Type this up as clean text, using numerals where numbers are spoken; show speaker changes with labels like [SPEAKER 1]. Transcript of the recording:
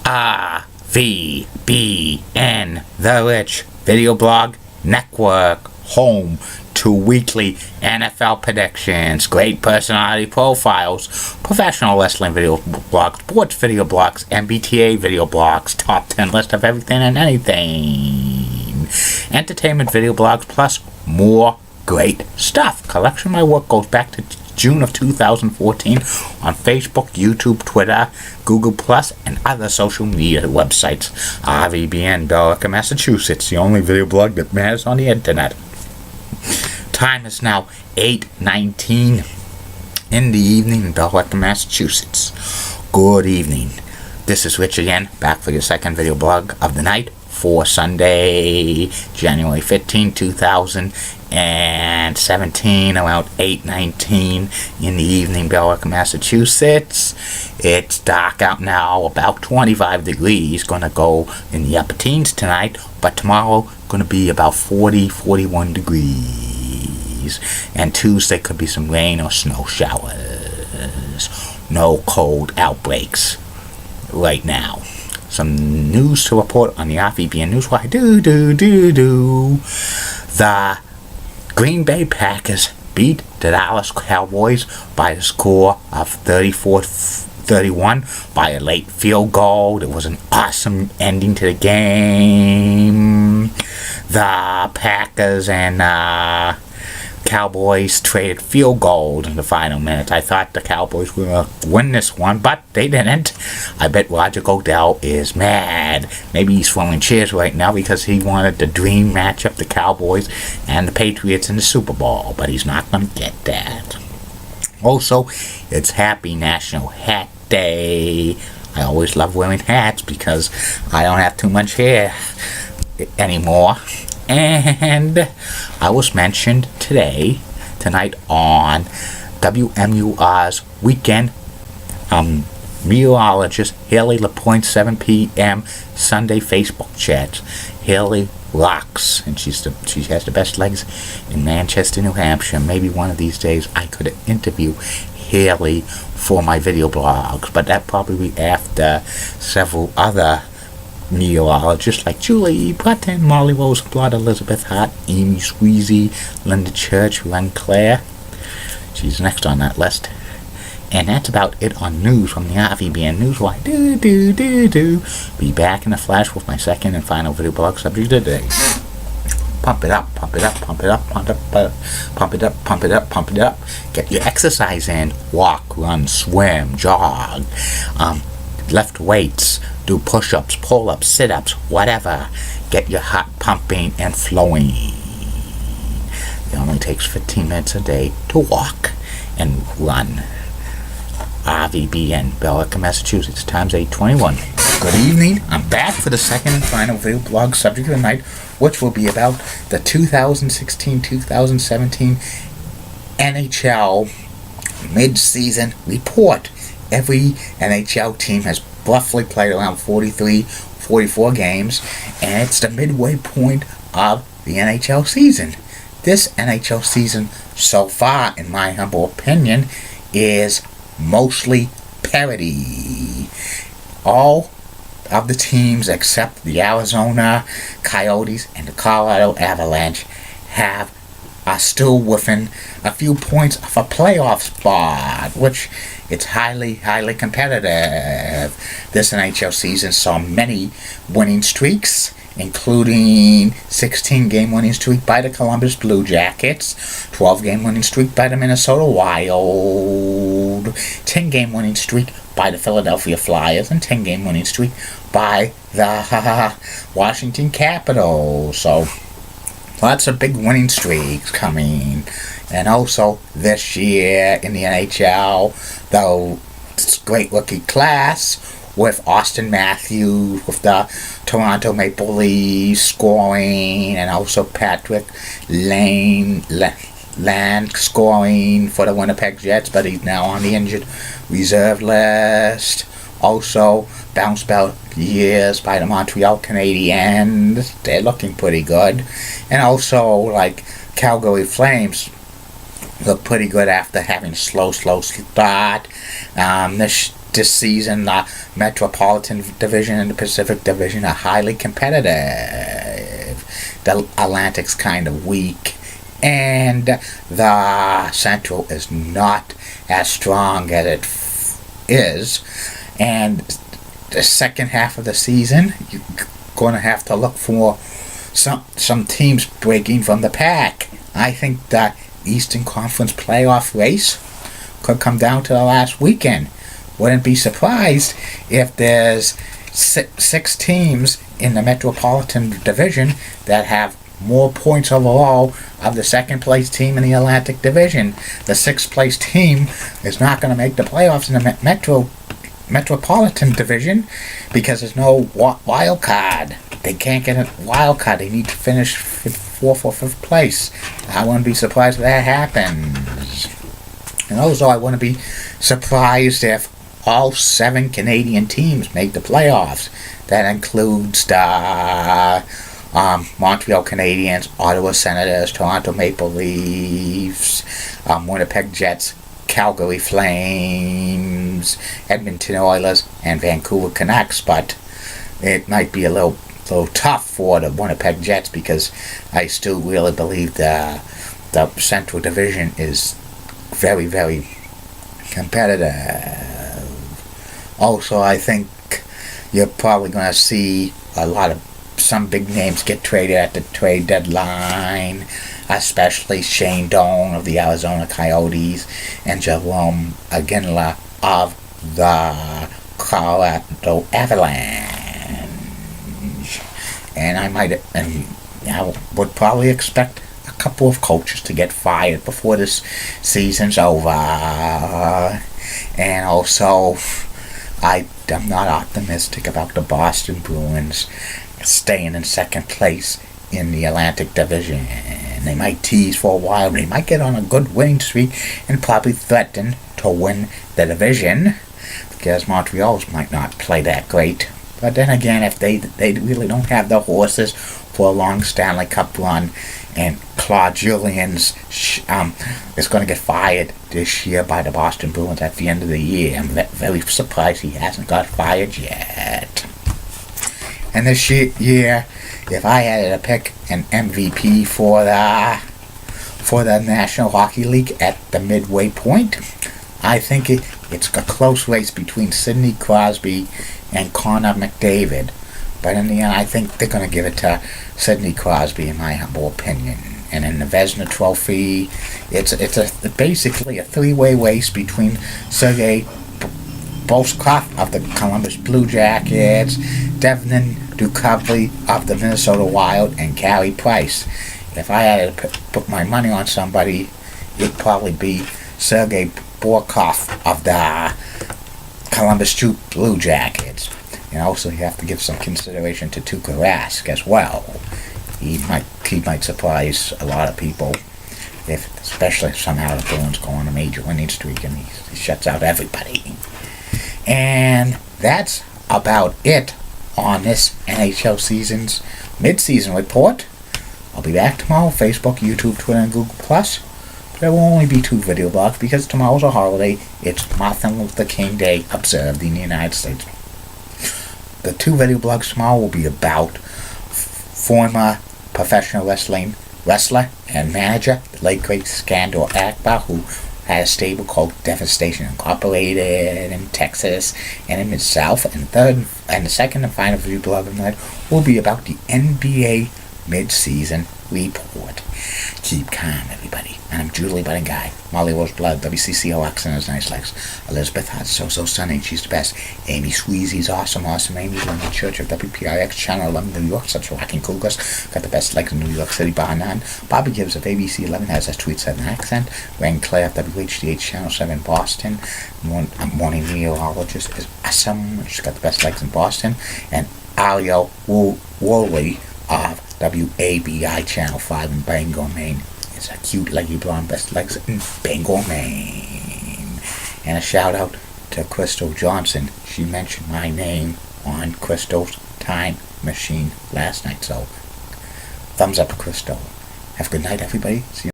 [SPEAKER 1] RVBN, the Rich Video Blog Network, home to weekly NFL predictions, great personality profiles, professional wrestling video blogs, sports video blogs, MBTA video blogs, top 10 list of everything and anything, entertainment video blogs, plus more great stuff. Collection of my work goes back to June of 2014 on Facebook, YouTube, Twitter, Google+, and other social media websites. RVBN, Billerica, Massachusetts, the only video blog that matters on the internet. Time is now 8:19 in the evening in Billerica, Massachusetts. Good evening. This is Rich again, back for your second video blog of the night for Sunday, January 15, 2017, around 8:19 in the evening, Billerica, Massachusetts. It's dark out now, about 25 degrees, gonna go in the upper teens tonight, but tomorrow gonna be about 40, 41 degrees, and Tuesday could be some rain or snow showers. No cold outbreaks right now. Some news to report on the RVBN Newswire. The Green Bay Packers beat the Dallas Cowboys by the score of 34-31 by a late field goal. It was an awesome ending to the game. The Packers and Cowboys traded field goals in the final minutes. I thought the Cowboys were going to win this one, but they didn't. I bet Roger Goodell is mad. Maybe he's throwing cheers right now because he wanted the dream matchup, the Cowboys and the Patriots in the Super Bowl, but he's not going to get that. Also, it's Happy National Hat Day. I always love wearing hats because I don't have too much hair anymore. And I was mentioned tonight on WMUR's weekend meteorologist Haley LaPointe 7 p.m. Sunday Facebook chats. Haley rocks, and she has the best legs in Manchester, New Hampshire. Maybe one of these days I could interview Haley for my video blogs, but that probably be after several other meteorologists like Julie Button, Molly Rosenblatt, Elizabeth Hart, Amy Sweezy, Linda Church, Len Claire. She's next on that list. And that's about it on news from the RVBN Newswire. Be back in a flash with my second and final video blog subject today. Pump it up, pump it up, pump it up, pump it up, pump it up, pump it up, pump it up. Get your exercise in. Walk, run, swim, jog. Lift weights, do push-ups, pull-ups, sit-ups, whatever. Get your heart pumping and flowing. It only takes 15 minutes a day to walk and run. RVBN, Billerica, Massachusetts, times 8:21. Good evening. I'm back for the second and final video blog subject of the night, which will be about the 2016-2017 NHL mid-season report. Every NHL team has roughly played around 43, 44 games, and it's the midway point of the NHL season. This NHL season, so far, in my humble opinion, is mostly parity. All of the teams except the Arizona Coyotes and the Colorado Avalanche are still within a few points of a playoff spot, which it's highly, highly competitive. This NHL season saw many winning streaks, including 16-game winning streak by the Columbus Blue Jackets, 12-game winning streak by the Minnesota Wild, 10-game winning streak by the Philadelphia Flyers, and 10-game winning streak by the Washington Capitals. So lots of big winning streaks coming. And also this year in the NHL, the great rookie class with Austin Matthews with the Toronto Maple Leafs scoring, and also Patrick Lane scoring for the Winnipeg Jets, but he's now on the injured reserve list. Also, bounce back years by the Montreal Canadiens. They're looking pretty good. And also, like, Calgary Flames look pretty good after having a slow start. this season, the Metropolitan Division and the Pacific Division are highly competitive. The Atlantic's kind of weak, and the Central is not as strong as it is. And the second half of the season, you're going to have to look for some teams breaking from the pack. I think the Eastern Conference playoff race could come down to the last weekend. Wouldn't be surprised if there's six teams in the Metropolitan Division that have more points overall of the second place team in the Atlantic Division. The sixth place team is not going to make the playoffs in the Metropolitan Division because there's no wild card. They can't get a wild card. They need to finish fourth or fifth place. I wouldn't be surprised if that happens. And also, I wouldn't be surprised if all 7 Canadian teams make the playoffs. That includes the Montreal Canadiens, Ottawa Senators, Toronto Maple Leafs, Winnipeg Jets, Calgary Flames, Edmonton Oilers, and Vancouver Canucks. But it might be a little tough for the Winnipeg Jets because I still really believe the Central Division is very, very competitive. Also, I think you're probably going to see some big names get traded at the trade deadline, especially Shane Doan of the Arizona Coyotes and Jerome Iginla of the Colorado Avalanche. And I would probably expect a couple of coaches to get fired before this season's over. And also, I'm not optimistic about the Boston Bruins staying in second place in the Atlantic Division. They might tease for a while. They might get on a good winning streak and probably threaten to win the division because Montreal might not play that great. But then again, if they really don't have the horses for a long Stanley Cup run, and Claude Julien's is going to get fired this year by the Boston Bruins at the end of the year. I'm very surprised he hasn't got fired yet. And this year, if I had to pick an MVP for the National Hockey League at the midway point, I think it's a close race between Sidney Crosby and Connor McDavid. But in the end, I think they're going to give it to Sidney Crosby, in my humble opinion. And in the Vezina Trophy, it's basically a three-way race between Sergei Boskov of the Columbus Blue Jackets, Devin Duchovny of the Minnesota Wild, and Carey Price. If I had to put my money on somebody, it'd probably be Sergei Boskov of the Columbus Blue Jackets. And also, you have to give some consideration to Tuukka Rask as well. He might surprise a lot of people, especially if somehow the Bruins go on a major winning streak and he shuts out everybody. And that's about it on this NHL season's mid-season report. I'll be back tomorrow, Facebook, YouTube, Twitter, and Google+. But there will only be 2 video blogs because tomorrow's a holiday. It's Martin Luther King Day observed in the United States. The 2 video blogs tomorrow will be about former professional wrestler and manager, the late great Skandor Akbar, who had a stable called Devastation Incorporated in Texas and in Mid-South. And the second and final video blog of the night will be about the NBA mid-season report. Keep calm, everybody. And I'm Julie Budding Guy. Molly Rose Blood, WCCOX and his nice legs. Elizabeth Hart, so stunning, she's the best. Amy Sweezy's awesome. Amy London Church of WPRX, Channel 11, New York, such rocking cougars. Got the best legs in New York City, bar none. Bobby Gibbs of ABC 11 has a Tweet 7 accent. Wayne Clare of WHDH, Channel 7, Boston. Morning meteorologist is awesome. She's got the best legs in Boston. And Alia Worley of WABI Channel 5 in Bangor, Maine. It's a cute leggy blonde, best legs in Bangor, Maine. And a shout out to Crystal Johnson. She mentioned my name on Crystal's Time Machine last night. So, thumbs up, Crystal. Have a good night, everybody. See you.